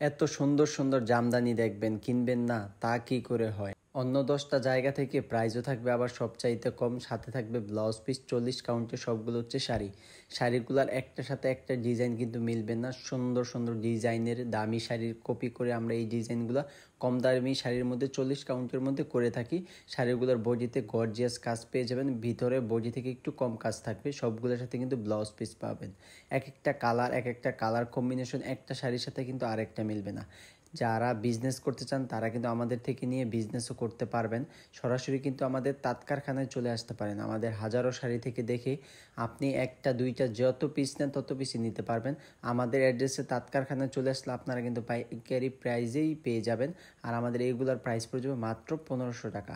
এত সুন্দর সুন্দর জামদানি দেখবেন, কিনবেন না তা কি করে হয়? অন্য 10টা জায়গা থেকে প্রাইসও থাকবে আবার সবচাইতে কম, সাথে থাকবে ব্লাউজ পিস 40 কাউন্টে, সবগুলো হচ্ছে শাড়ি। শাড়িগুলার একটার সাথে একটা ডিজাইন কিন্তু মিলবে না। সুন্দর সুন্দর ডিজাইনের দামি শাড়ির কপি করে আমরা এই ডিজাইনগুলো কম দামি শাড়ির মধ্যে 40 কাউন্টের মধ্যে করে থাকি। শাড়িগুলোর বডিতে গর্জিয়াস কাজ পেয়ে যাবেন, ভিতরে বডি থেকে একটু কম কাজ থাকবে, সবগুলোর সাথে কিন্তু ব্লাউজ পিস পাবেন। এক একটা কালার কম্বিনেশন একটা শাড়ির সাথে কিন্তু আরেকটা মিলবে না। যারা বিজনেস করতে চান তারা কিন্তু আমাদের থেকে নিয়ে বিজনেসও করতে পারবেন। সরাসরি কিন্তু আমাদের তাঁত কারখানায় চলে আসতে পারেন। আমাদের হাজারো শাড়ি থেকে দেখে আপনি একটা দুইটা যত পিস নেন তত পিসই নিতে পারবেন। আমাদের অ্যাড্রেসে তাঁত কারখানায় চলে আসলে আপনারা কিন্তু পাইকারি প্রাইজেই পেয়ে যাবেন। আর আমাদের এইগুলোর প্রাইস পড়ে যাবে মাত্র 1500 টাকা।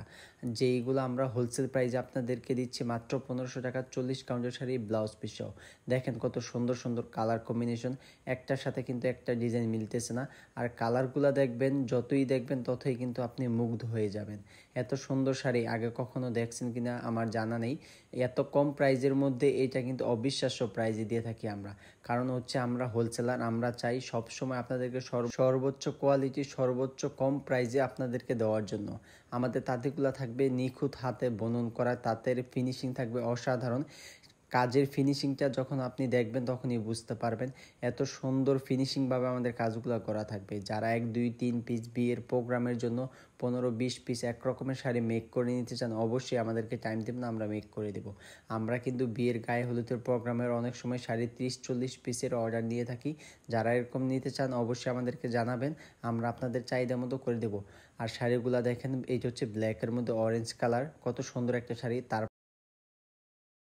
যেইগুলো আমরা হোলসেল প্রাইজে আপনাদেরকে দিচ্ছি মাত্র 1500 টাকা, 40 কাউন্টের শাড়ি ব্লাউজ পিস সহ। দেখেন কত সুন্দর সুন্দর কালার কম্বিনেশন, একটার সাথে কিন্তু একটা ডিজাইন মিলতেছে না। আর কালারগুলো দেখবেন, যতই দেখবেন ততই কিন্তু আপনি মুগ্ধ হয়ে যাবেন। এত সুন্দর শাড়ি আগে কখনো দেখছেন কিনা আমার জানা নেই। এত কম প্রাইজের মধ্যে এটা কিন্তু অবিশ্বাস্য প্রাইজে দিয়ে থাকি আমরা। কারণ হচ্ছে আমরা হোলসেলার, আমরা চাই সবসময় আপনাদেরকে সর্বোচ্চ কোয়ালিটি সর্বোচ্চ কম প্রাইজে আপনাদেরকে দেওয়ার জন্য। আমাদের তাঁতিগুলো থাকবে নিখুঁত হাতে বুনন করা, তাঁতের ফিনিশিং থাকবে অসাধারণ। কাজের ফিনিশিংটা যখন আপনি দেখবেন তখনই বুঝতে পারবেন এত সুন্দর ফিনিশিংভাবে আমাদের কাজগুলো করা থাকবে। যারা 1 2 3 পিস বিয়ের প্রোগ্রামের জন্য 15 20 পিস এক রকমের শাড়ি মেক করে নিতে চান, অবশ্যই আমাদেরকে টাইম দেবেন, আমরা মেক করে দেব। আমরা কিন্তু বিয়ের গায়ে হলুদের প্রোগ্রামের অনেক সময় শাড়ি 30 40 পিসের অর্ডার দিয়ে থাকি। যারা এরকম নিতে চান অবশ্যই আমাদেরকে জানাবেন, আমরা আপনাদের চাহিদা মতো করে দেব। আর শাড়িগুলো দেখেন, এইটা হচ্ছে ব্ল্যাকের মধ্যে অরেঞ্জ কালার, কত সুন্দর একটা শাড়ি। তার